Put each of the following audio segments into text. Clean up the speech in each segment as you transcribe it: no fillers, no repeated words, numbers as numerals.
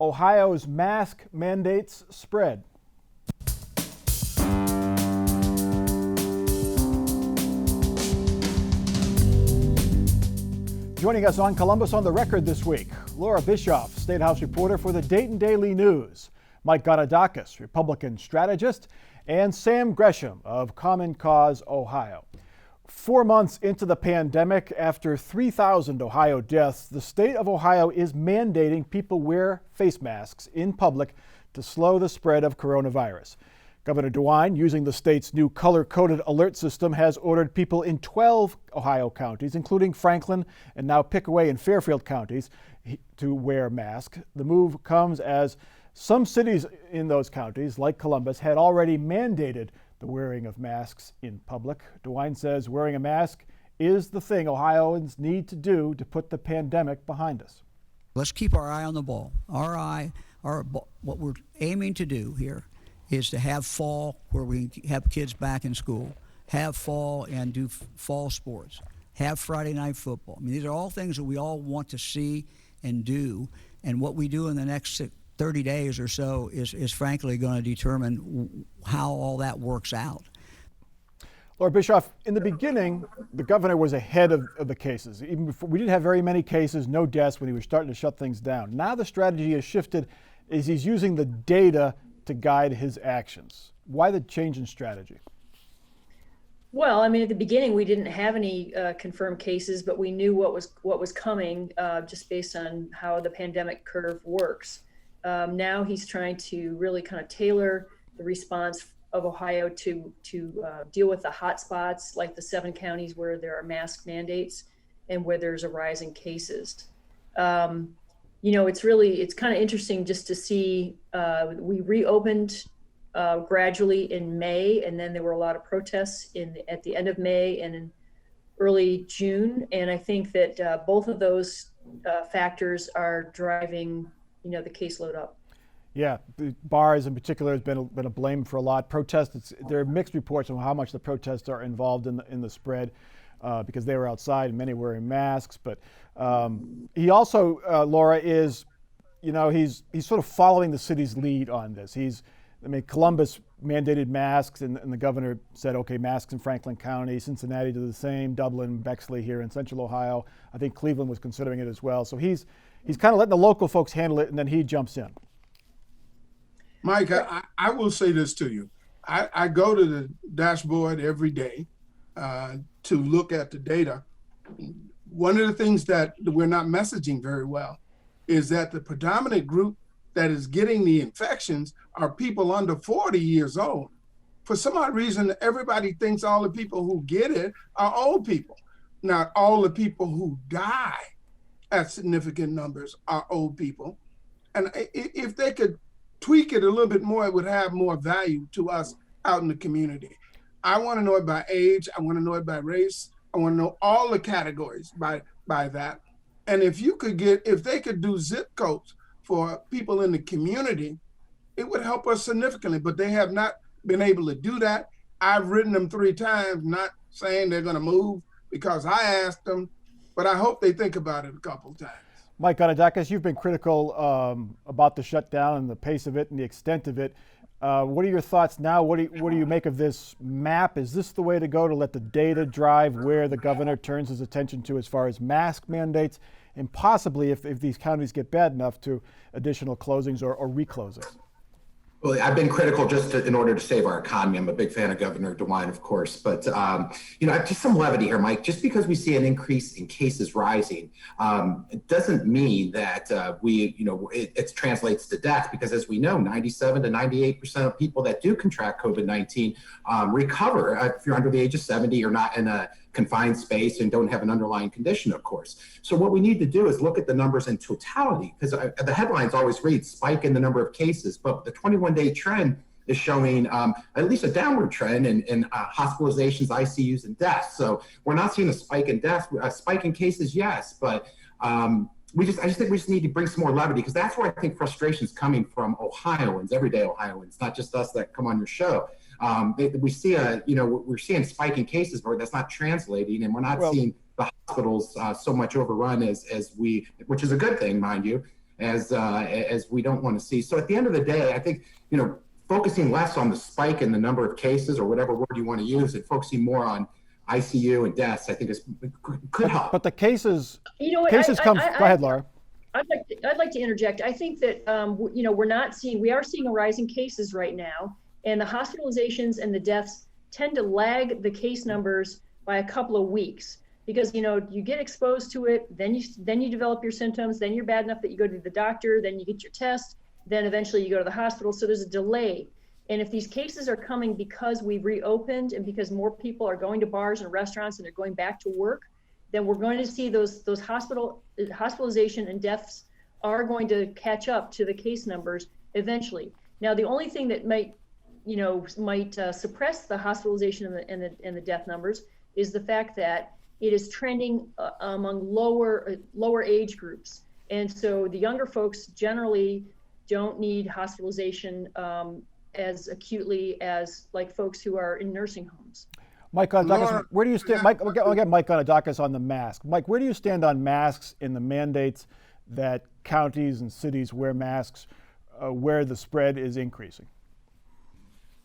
Ohio's mask mandates spread. Joining us on Columbus on the Record this week, Laura Bischoff, State House reporter for the Dayton Daily News, Mike Gatadakis, Republican strategist, and Sam Gresham of Common Cause Ohio. 4 months into the pandemic, after 3,000 Ohio deaths, the state of Ohio is mandating people wear face masks in public to slow the spread of coronavirus. Governor DeWine, using the state's new color-coded alert system, has ordered people in 12 Ohio counties, including Franklin and now Pickaway and Fairfield counties, to wear masks. The move comes as some cities in those counties, like Columbus, had already mandated the wearing of masks in public. DeWine says wearing a mask is the thing Ohioans need to do to put the pandemic behind us. Let's keep our eye on the ball. What we're aiming to do here is to have fall where we have kids back in school, have fall and do fall sports, have Friday night football. I mean, these are all things that we all want to see and do, and what we do in the next 30 days or so is frankly going to determine how all that works out. Laura Bischoff, in the beginning, the governor was ahead of the cases. Even before, we didn't have very many cases, no deaths when he was starting to shut things down. Now the strategy has shifted, is he's using the data to guide his actions. Why the change in strategy? Well, I mean, at the beginning, we didn't have any confirmed cases, but we knew what was coming just based on how the pandemic curve works. Now he's trying to really kind of tailor the response of Ohio to deal with the hot spots, like the 7 counties where there are mask mandates and where there's a rise in cases. It's kind of interesting just to see we reopened gradually in May, and then there were a lot of protests at the end of May and in early June. And I think that both of those factors are driving, the caseload up. Yeah, the bars in particular has been a blame for a lot. Protests, there are mixed reports on how much the protests are involved in the spread because they were outside and many wearing masks. But he also, Laura, is, he's sort of following the city's lead on this. Columbus mandated masks and the governor said, okay, masks in Franklin County. Cincinnati did the same, Dublin, Bexley here in central Ohio. I think Cleveland was considering it as well. So he's kind of letting the local folks handle it, and then he jumps in. Mike, I will say this to you. I go to the dashboard every day to look at the data. One of the things that we're not messaging very well is that the predominant group that is getting the infections are people under 40 years old. For some odd reason, everybody thinks all the people who get it are old people. Not all the people who die at significant numbers are old people. And if they could tweak it a little bit more, it would have more value to us out in the community. I want to know it by age. I want to know it by race. I want to know all the categories by that. And if they could do zip codes for people in the community, it would help us significantly, but they have not been able to do that. I've written them 3 times, not saying they're going to move because I asked them, but I hope they think about it a couple times. Mike Gatadakis, you've been critical about the shutdown and the pace of it and the extent of it. What are your thoughts now? What do you make of this map? Is this the way to go, to let the data drive where the governor turns his attention to as far as mask mandates and possibly, if these counties get bad enough, to additional closings or reclosings? Well, I've been critical just in order to save our economy. I'm a big fan of Governor DeWine, of course, but just some levity here, Mike. Just because we see an increase in cases rising, it doesn't mean that it translates to death. Because as we know, 97 to 98% of people that do contract COVID-19 recover. If you're under the age of 70, you're not in a confined space and don't have an underlying condition, of course. So what we need to do is look at the numbers in totality, because the headlines always read spike in the number of cases, but the 21-day trend is showing at least a downward trend in hospitalizations, ICUs, and deaths. So we're not seeing a spike in deaths, a spike in cases, yes, but I just think we just need to bring some more levity, because that's where I think frustration is coming from Ohioans, everyday Ohioans, not just us that come on your show. We see we're seeing spike in cases, but that's not translating, and we're not seeing the hospitals so much overrun as we, which is a good thing, mind you. as we don't want to see. So at the end of the day, I think, focusing less on the spike in the number of cases or whatever word you want to use and focusing more on ICU and deaths, I think could help. But the cases, You know what, cases come. Go ahead, Laura. I'd like to interject. I think that we are seeing a rise in cases right now, and the hospitalizations and the deaths tend to lag the case numbers by a couple of weeks, because you get exposed to it, then you develop your symptoms, then you're bad enough that you go to the doctor, then you get your test, then eventually you go to the hospital. So there's a delay. And if these cases are coming because we've reopened and because more people are going to bars and restaurants and they're going back to work, then we're going to see those hospitalization and deaths are going to catch up to the case numbers eventually. Now, the only thing that might suppress the hospitalization and the death numbers is the fact that it is trending among lower age groups. And so the younger folks generally don't need hospitalization as acutely as like folks who are in nursing homes. Mike Gonadakis, where do you stand? Mike, I'll get Mike Gonadakis on the mask. Mike, where do you stand on masks and the mandates that counties and cities wear masks where the spread is increasing?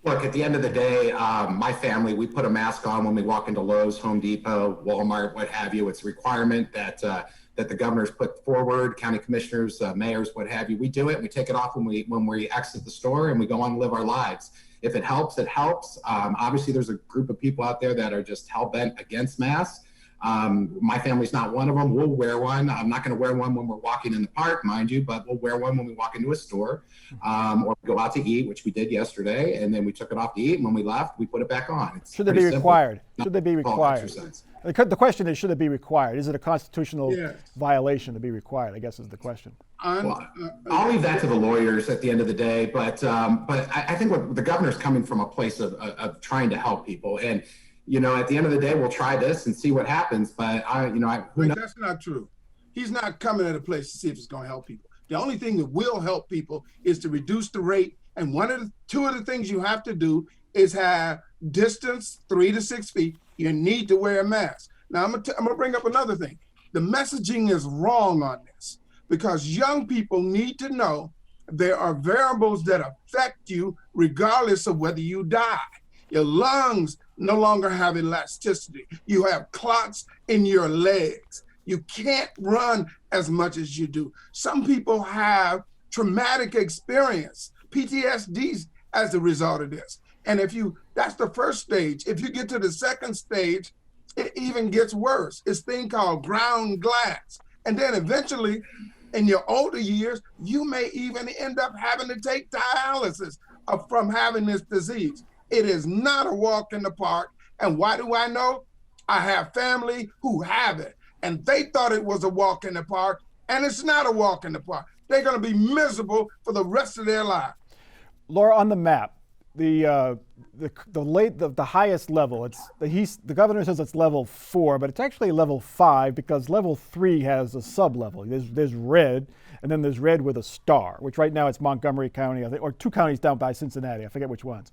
Look, at the end of the day, my family, we put a mask on when we walk into Lowe's, Home Depot, Walmart, what have you. It's a requirement that the governors put forward, county commissioners, mayors, what have you. We do it. We take it off when we exit the store, and we go on and live our lives. If it helps, it helps. Obviously, there's a group of people out there that are just hell-bent against masks. My family's not one of them. We'll wear one. I'm not going to wear one when we're walking in the park, mind you, but we'll wear one when we walk into a store or go out to eat, which we did yesterday, and then we took it off to eat, and when we left, we put it back on. Should they be required? Should they be required? The question is, should it be required? Is it a constitutional violation to be required, I guess is the question. Well, I'll leave that to the lawyers at the end of the day, but I think what the governor's coming from a place of trying to help people, and at the end of the day, we'll try this and see what happens. But that's not true. He's not coming at a place to see if it's going to help people. The only thing that will help people is to reduce the rate. And two of the things you have to do is have distance 3 to 6 feet. You need to wear a mask. Now I'm gonna bring up another thing. The messaging is wrong on this, because young people need to know there are variables that affect you regardless of whether you die. Your lungs no longer have elasticity. You have clots in your legs. You can't run as much as you do. Some people have traumatic experience, PTSD, as a result of this. And that's the first stage. If you get to the second stage, it even gets worse. It's a thing called ground glass. And then eventually, in your older years, you may even end up having to take dialysis from having this disease. It is not a walk in the park. And why do I know? I have family who have it, and they thought it was a walk in the park, and it's not a walk in the park. They're going to be miserable for the rest of their life. Laura, on the map, the highest level, the governor says it's level 4, but it's actually level 5 because level 3 has a sub-level. There's red, and then there's red with a star, which right now it's Montgomery County, I think, or 2 counties down by Cincinnati. I forget which ones.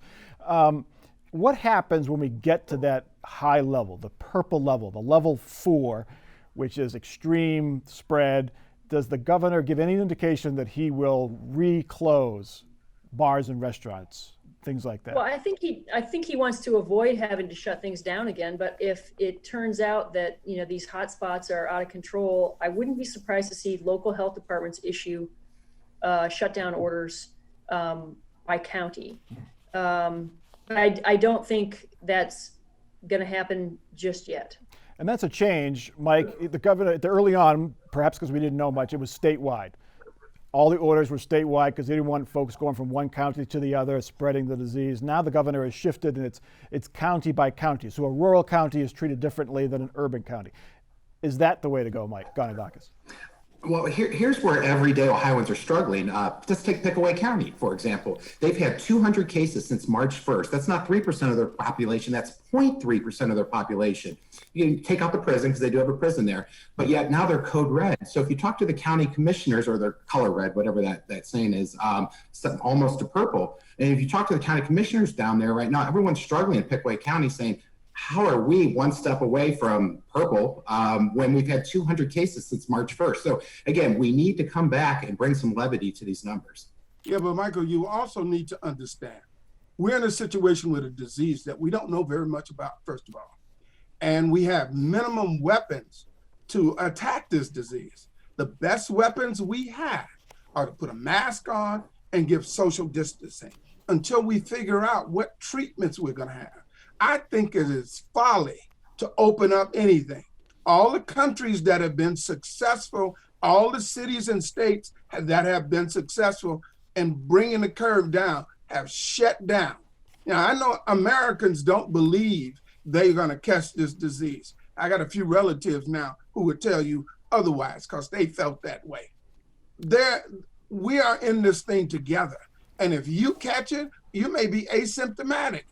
What happens when we get to that high level, the purple level, the level 4, which is extreme spread? Does the governor give any indication that he will reclose bars and restaurants, things like that? Well, I think he wants to avoid having to shut things down again. But if it turns out that these hot spots are out of control, I wouldn't be surprised to see local health departments issue shutdown orders by county. I don't think that's going to happen just yet. And that's a change, Mike. The governor, early on, perhaps because we didn't know much, it was statewide. All the orders were statewide because they didn't want folks going from one county to the other, spreading the disease. Now the governor has shifted, and it's county by county. So a rural county is treated differently than an urban county. Is that the way to go, Mike Gonadakis? Well, here's where everyday Ohioans are struggling. Just take Pickaway County, for example. They've had 200 cases since March 1st. That's not 3% of their population. That's 0.3% of their population. You can take out the prison because they do have a prison there, but yet now they're code red. So if you talk to the county commissioners, or they're color red, whatever that saying is, almost to purple. And if you talk to the county commissioners down there right now, everyone's struggling in Pickaway County saying, how are we one step away from purple when we've had 200 cases since March 1st? So again, we need to come back and bring some levity to these numbers. Yeah, but Michael, you also need to understand, we're in a situation with a disease that we don't know very much about, first of all. And we have minimum weapons to attack this disease. The best weapons we have are to put a mask on and give social distancing until we figure out what treatments we're going to have. I think it is folly to open up anything. All the countries that have been successful, all the cities and states that have been successful in bringing the curve down have shut down. Now, I know Americans don't believe they're going to catch this disease. I got a few relatives now who would tell you otherwise because they felt that way. We are in this thing together. And if you catch it, you may be asymptomatic.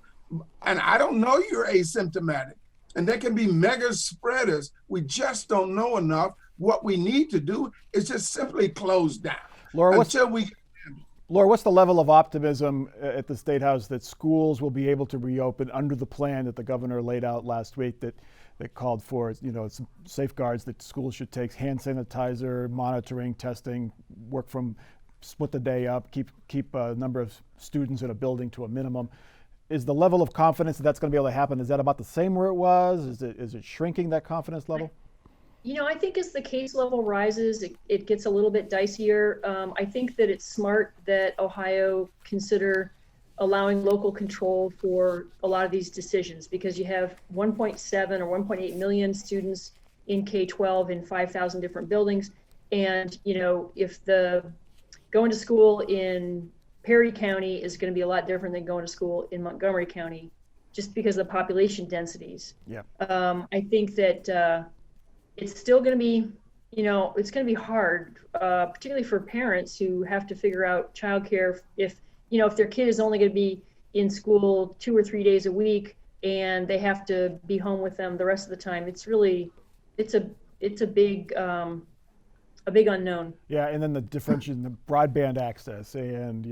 And I don't know you're asymptomatic. And there can be mega spreaders. We just don't know enough. What we need to do is just simply close down. Laura, what's the level of optimism at the State House that schools will be able to reopen under the plan that the governor laid out last week that called for, some safeguards that schools should take, hand sanitizer, monitoring, testing, split the day up, keep a number of students in a building to a minimum. Is the level of confidence that that's going to be able to happen, is that about the same where it was? Is it shrinking, that confidence level? I think as the case level rises, it gets a little bit dicier. I think that it's smart that Ohio consider allowing local control for a lot of these decisions, because you have 1.7 or 1.8 million students in K-12 in 5,000 different buildings. And, if going to school in Perry County is going to be a lot different than going to school in Montgomery County, just because of the population densities. Yeah. I think that it's still going to be, it's going to be hard, particularly for parents who have to figure out childcare. If their kid is only going to be in school 2 or 3 days a week and they have to be home with them the rest of the time, it's a big unknown. Yeah, and then the differentiation, the broadband access and,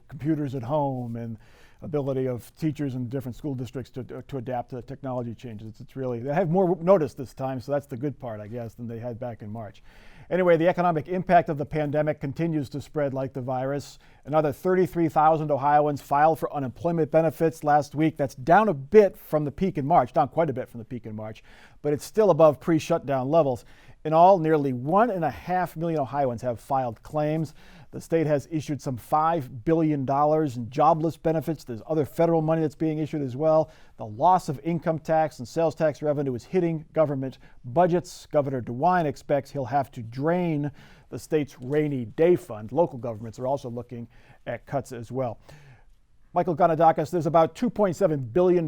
computers at home and ability of teachers in different school districts to adapt to the technology changes. It's really, they have more notice this time, so that's the good part, I guess, than they had back in March. Anyway, the economic impact of the pandemic continues to spread like the virus. Another 33,000 Ohioans filed for unemployment benefits last week. That's down a bit from the peak in March, down quite a bit from the peak in March, but it's still above pre-shutdown levels. In all, nearly 1.5 million Ohioans have filed claims. The state has issued some $5 billion in jobless benefits. There's other federal money that's being issued as well. The loss of income tax and sales tax revenue is hitting government budgets. Governor DeWine expects he'll have to drain the state's rainy day fund. Local governments are also looking at cuts as well. Michael Ganadakis, there's about $2.7 billion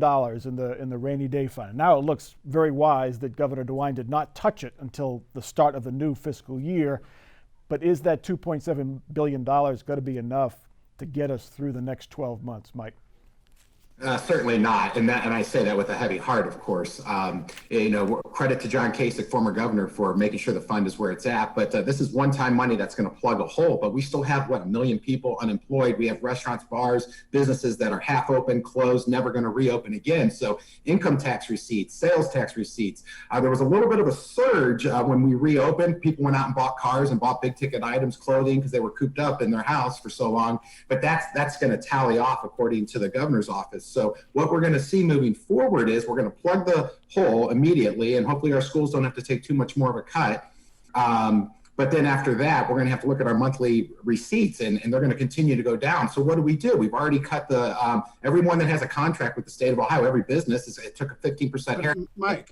in the rainy day fund. Now it looks very wise that Governor DeWine did not touch it until the start of the new fiscal year. But is that $2.7 billion going to be enough to get us through the next 12 months, Mike? Certainly not, and I say that with a heavy heart, of course. Credit to John Kasich, former governor, for making sure the fund is where it's at. But this is one-time money that's going to plug a hole. But we still have 1 million people unemployed. We have restaurants, bars, businesses that are half open, closed, never going to reopen again. So income tax receipts, sales tax receipts. There was a little bit of a surge when we reopened. People went out and bought cars and bought big-ticket items, clothing, because they were cooped up in their house for so long. But that's going to tally off according to the governor's office. So what we're going to see moving forward is we're going to plug the hole immediately, and hopefully our schools don't have to take too much more of a cut. But then after that, we're going to have to look at our monthly receipts, and they're going to continue to go down. So what do? We've already cut the everyone that has a contract with the state of Ohio, every business, it took a 15% haircut. Mike.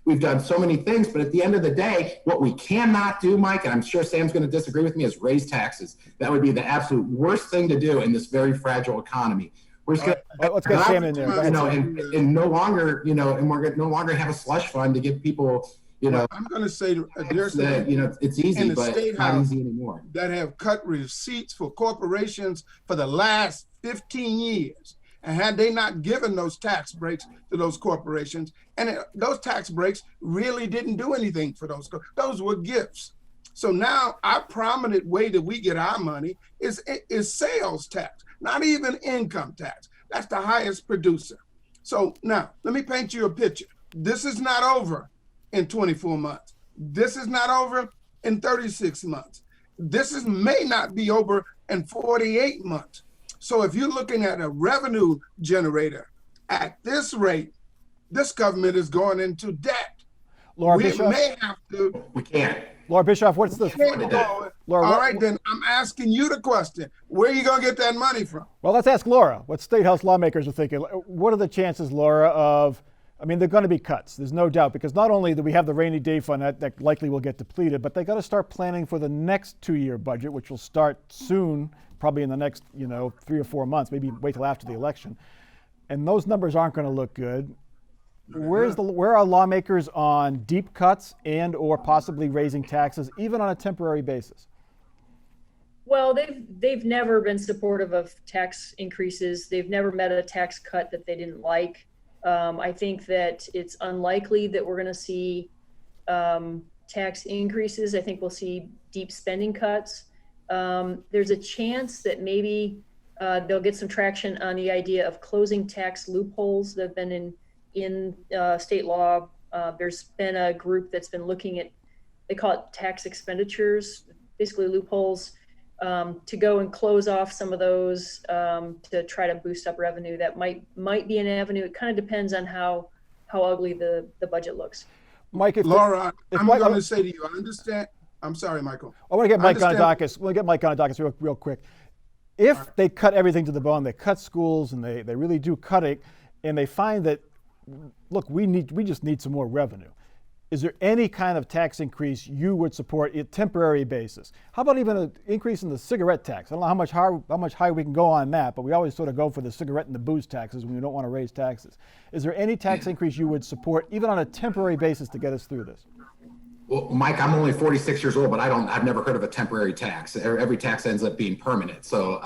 We've done so many things, but at the end of the day, what we cannot do, Mike, and I'm sure Sam's going to disagree with me, is raise taxes. That would be the absolute worst thing to do in this very fragile economy. We're just let's get Sam in there. And no longer, and we're going to no longer have a slush fund to give people, I'm going to say there's it's easy, but it's not easy anymore. That have cut receipts for corporations for the last 15 years. And had they not given those tax breaks to those corporations, and those tax breaks really didn't do anything for those were gifts. So now our prominent way that we get our money is sales tax, not even income tax. That's the highest producer. So now let me paint you a picture. This is not over in 24 months. This is not over in 36 months. May not be over in 48 months. So if you're looking at a revenue generator at this rate, this government is going into debt. Laura We Bischoff. may have to. We can't. Laura Bischoff, what's the? Laura, All what- right, then I'm asking you the question. Where are you going to get that money from? Well, let's ask Laura what State House lawmakers are thinking. What are the chances, Laura, of, I mean, they're going to be cuts. There's no doubt, because not only do we have the rainy day fund that likely will get depleted, but they got to start planning for the next 2-year budget, which will start soon, probably in the next, 3 or 4 months, maybe wait till after the election. And those numbers aren't going to look good. Where are lawmakers on deep cuts and or possibly raising taxes, even on a temporary basis? Well, they've never been supportive of tax increases. They've never met a tax cut that they didn't like. I think that it's unlikely that we're going to see tax increases. I think we'll see deep spending cuts. There's a chance that maybe they'll get some traction on the idea of closing tax loopholes that have been in state law. There's been a group that's been looking at, they call it tax expenditures, basically loopholes, to go and close off some of those to try to boost up revenue. That might be an avenue. It kind of depends on how ugly the budget looks. Mike, Laura, I'm going to say to you, I understand. I'm sorry, Michael. I want to get Mike understand- Gonidakis. We'll get Mike Gonidakis real quick. If they cut everything to the bone, they cut schools, and they really do cut it, and they find that, look, we just need some more revenue. Is there any kind of tax increase you would support a temporary basis? How about even an increase in the cigarette tax? I don't know how much higher we can go on that, but we always sort of go for the cigarette and the booze taxes when we don't want to raise taxes. Is there any tax increase you would support, even on a temporary basis, to get us through this? Well, Mike, I'm only 46 years old, but I've never heard of a temporary tax. Every tax ends up being permanent. So,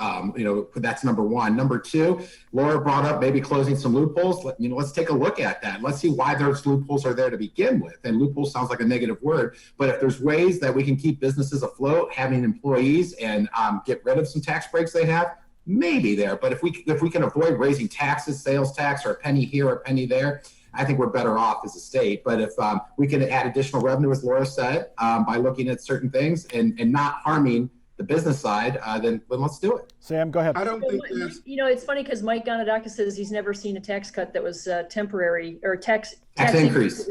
that's number one. Number two, Laura brought up maybe closing some loopholes. Let's take a look at that. Let's see why those loopholes are there to begin with. And loophole sounds like a negative word, but if there's ways that we can keep businesses afloat, having employees, and get rid of some tax breaks they have, maybe there. But if we can avoid raising taxes, sales tax, or a penny here or a penny there, I think we're better off as a state. But if we can add additional revenue, as Laura said, by looking at certain things and not harming the business side, then let's do it. Sam, go ahead. I don't think there's. It's funny because Mike Gonidakis says he's never seen a tax cut that was temporary, or tax increase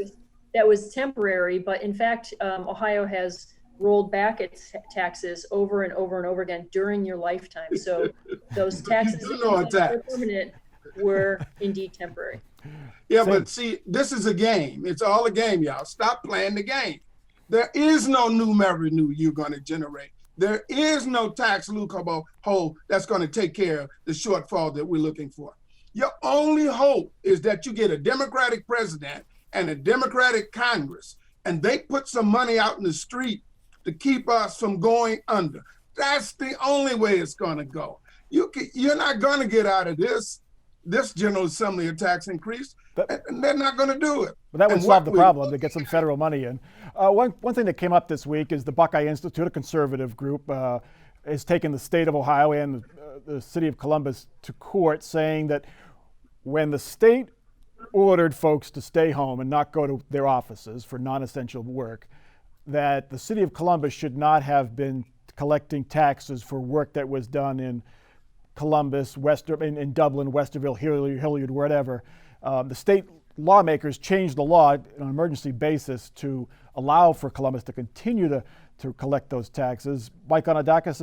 that was temporary. But in fact, Ohio has rolled back its taxes over and over and over again during your lifetime. So those taxes that were permanent were indeed temporary. Yeah, but see, this is a game. It's all a game, y'all. Stop playing the game. There is no new revenue you're going to generate. There is no tax loophole that's going to take care of the shortfall that we're looking for. Your only hope is that you get a Democratic president and a Democratic Congress, and they put some money out in the street to keep us from going under. That's the only way it's going to go. You're not going to get out of this General Assembly a tax increase, and they're not going to do it. But that would solve the problem, to get some federal money in. One thing that came up this week is the Buckeye Institute, a conservative group, has taken the state of Ohio and the city of Columbus to court, saying that when the state ordered folks to stay home and not go to their offices for non-essential work, that the city of Columbus should not have been collecting taxes for work that was done in Columbus, in Dublin, Westerville, Hilliard, wherever. The state lawmakers changed the law on an emergency basis to allow for Columbus to continue to collect those taxes. Mike Gonidakis,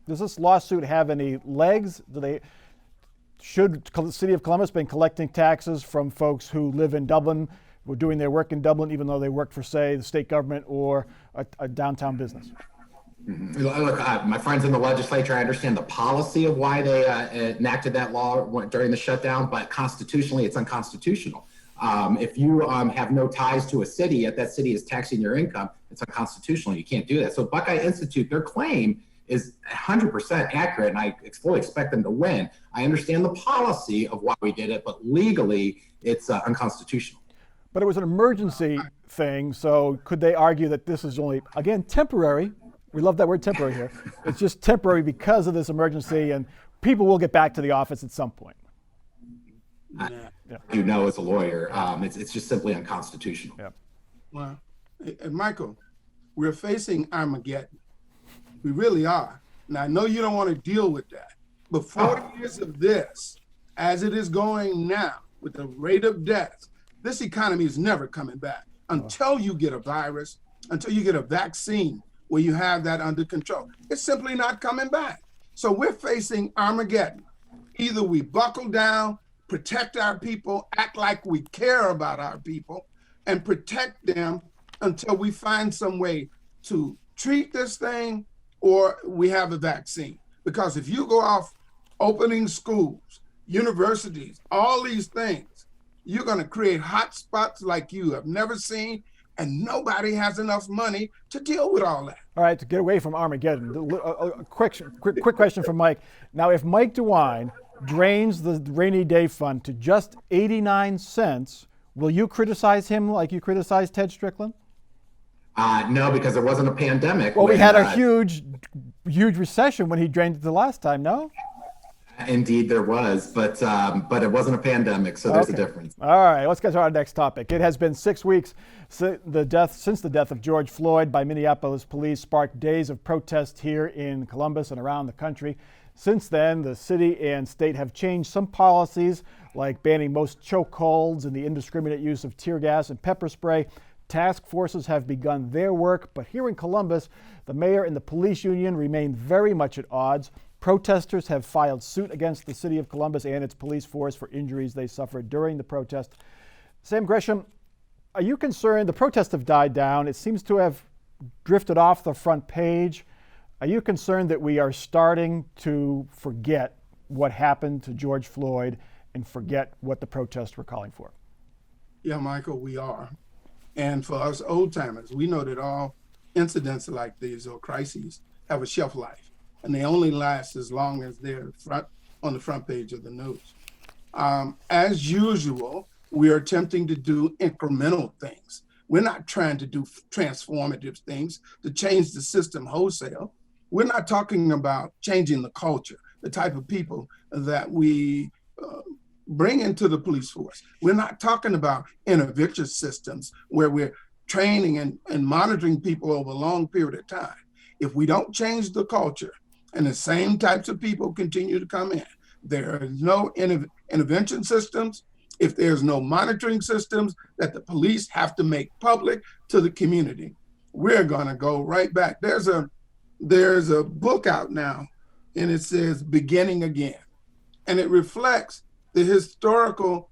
does this lawsuit have any legs? Should the city of Columbus been collecting taxes from folks who live in Dublin, who are doing their work in Dublin, even though they work for, say, the state government or a downtown business? Look, my friends in the legislature, I understand the policy of why they enacted that law during the shutdown, but constitutionally, it's unconstitutional. If you have no ties to a city, yet that city is taxing your income, it's unconstitutional. You can't do that. So Buckeye Institute, their claim is 100% accurate, and I fully expect them to win. I understand the policy of why we did it, but legally, it's unconstitutional. But it was an emergency thing, so could they argue that this is only, again, temporary? We love that word temporary here. It's just temporary because of this emergency, and people will get back to the office at some point. Nah. You know, as a lawyer, it's just simply unconstitutional. Yeah. Well, and Michael, we're facing Armageddon. We really are. Now, I know you don't want to deal with that, but 40 years of this, as it is going now, with the rate of deaths, this economy is never coming back until you get a virus, until you get a vaccine where you have that under control. It's simply not coming back. So we're facing Armageddon. Either we buckle down, protect our people, act like we care about our people, and protect them until we find some way to treat this thing, or we have a vaccine. Because if you go off opening schools, universities, all these things, you're going to create hot spots like you have never seen, and nobody has enough money to deal with all that. All right, to get away from Armageddon, a quick question from Mike. Now, if Mike DeWine drains the rainy day fund to just 89 cents, will you criticize him like you criticized Ted Strickland? No, because there wasn't a pandemic. Well, we had a huge recession when he drained it the last time, no? Indeed, there was, but it wasn't a pandemic, so there's a difference. All right, let's get to our next topic. It has been 6 weeks since the death of George Floyd by Minneapolis police sparked days of protest here in Columbus and around the country. Since then, the city and state have changed some policies, like banning most chokeholds and the indiscriminate use of tear gas and pepper spray. Task forces have begun their work, but here in Columbus, the mayor and the police union remain very much at odds. Protesters have filed suit against the city of Columbus and its police force for injuries they suffered during the protest. Sam Gresham, are you concerned? The protests have died down. It seems to have drifted off the front page. Are you concerned that we are starting to forget what happened to George Floyd and forget what the protests were calling for? Yeah, Michael, we are. And for us old timers, we know that all incidents like these or crises have a shelf life, and they only last as long as they're on the front page of the news. As usual, we are attempting to do incremental things. We're not trying to do transformative things to change the system wholesale. We're not talking about changing the culture, the type of people that we bring into the police force. We're not talking about intervention systems where we're training and monitoring people over a long period of time. If we don't change the culture and the same types of people continue to come in, there are no intervention systems. If there's no monitoring systems that the police have to make public to the community, we're gonna go right back. There's a book out now, and it says Beginning Again. And it reflects the historical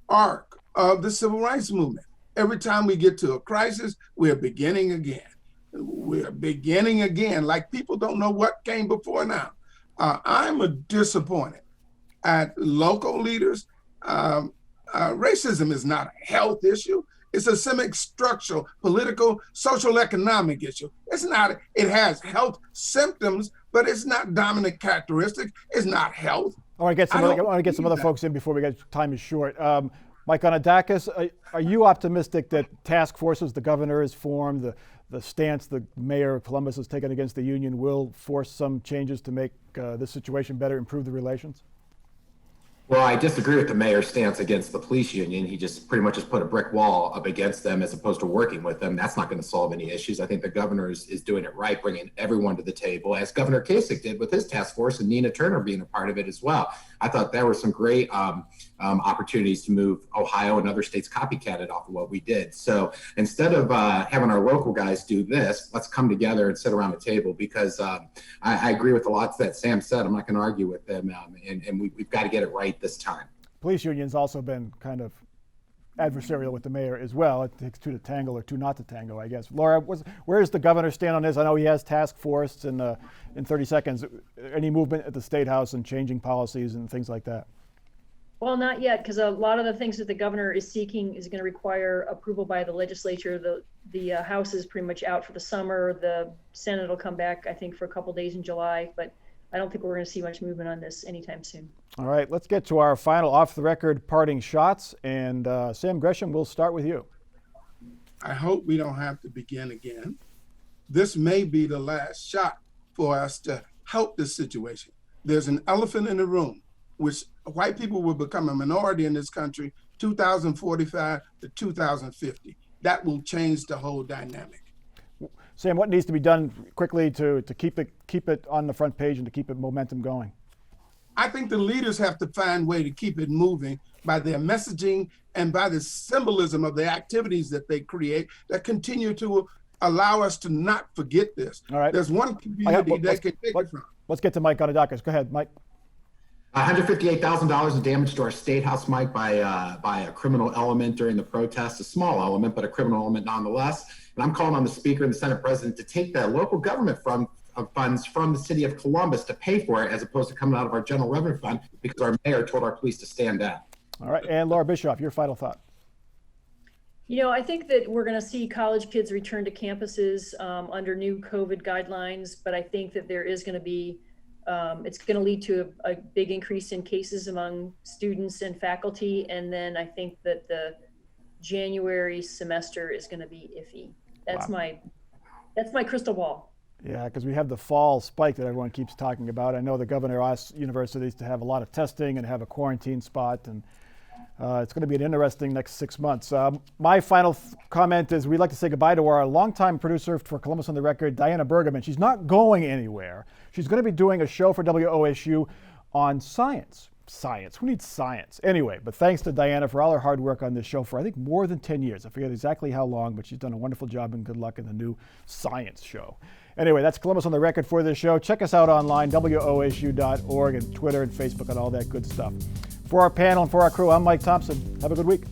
arc of the civil rights movement. Every time we get to a crisis, we're beginning again. We're beginning again, like people don't know what came before now. I'm disappointed at local leaders. Racism is not a health issue. It's a systemic, structural, political, social, economic issue. It's not, it has health symptoms, but it's not dominant characteristic. It's not health. I want to get some other folks in before we get, time is short. Mike Gonidakis, are you optimistic that task forces the governor has formed, the stance the mayor of Columbus has taken against the union will force some changes to make this situation better, improve the relations? Well, I disagree with the mayor's stance against the police union. He just pretty much just put a brick wall up against them as opposed to working with them. That's not going to solve any issues. I think the governor is doing it right, bringing everyone to the table, as Governor Kasich did with his task force and Nina Turner being a part of it as well. I thought there were some great opportunities to move Ohio and other states copycatted off of what we did. So instead of having our local guys do this, let's come together and sit around the table, because I agree with a lot that Sam said. I'm not going to argue with them, and we've got to get it right this time. Police union's also been kind of adversarial with the mayor as well. It takes two to tangle or two not to tango, I guess. Laura, where does the governor stand on this? I know he has task force, and in 30 seconds, any movement at the State House and changing policies and things like that? Well, not yet, because a lot of the things that the governor is seeking is going to require approval by the legislature. The House is pretty much out for the summer. The Senate will come back, I think, for a couple days in July, but I don't think we're going to see much movement on this anytime soon. All right, let's get to our final off-the-record parting shots. And Sam Gresham, we'll start with you. I hope we don't have to begin again. This may be the last shot for us to help this situation. There's an elephant in the room. which white people will become a minority in this country 2045 to 2050. That will change the whole dynamic. Sam, what needs to be done quickly to keep it on the front page and to keep it momentum going? I think the leaders have to find a way to keep it moving by their messaging and by the symbolism of the activities that they create that continue to allow us to not forget this. All right. There's one community that can take it from. Let's get to Mike Gonidakis. Go ahead, Mike. $158,000 of damage to our state house, Mike, by a criminal element during the protest. A small element, but a criminal element nonetheless. And I'm calling on the Speaker and the Senate President to take that local government funds from the city of Columbus to pay for it, as opposed to coming out of our general revenue fund, because our mayor told our police to stand down. All right, and Laura Bischoff, your final thought. You know, I think that we're going to see college kids return to campuses under new COVID guidelines, but I think that there is going to be it's going to lead to a big increase in cases among students and faculty. And then I think that the January semester is going to be iffy. That's my crystal ball. Yeah, because we have the fall spike that everyone keeps talking about. I know the governor asked universities to have a lot of testing and have a quarantine spot, and it's going to be an interesting next 6 months. My final comment is we'd like to say goodbye to our longtime producer for Columbus on the Record, Diana Bergman. She's not going anywhere. She's going to be doing a show for WOSU on science. Science. Who needs science? Anyway, but thanks to Diana for all her hard work on this show for, I think, more than 10 years. I forget exactly how long, but she's done a wonderful job, and good luck in the new science show. Anyway, that's Columbus on the Record for this show. Check us out online, WOSU.org, and Twitter and Facebook and all that good stuff. For our panel and for our crew, I'm Mike Thompson. Have a good week.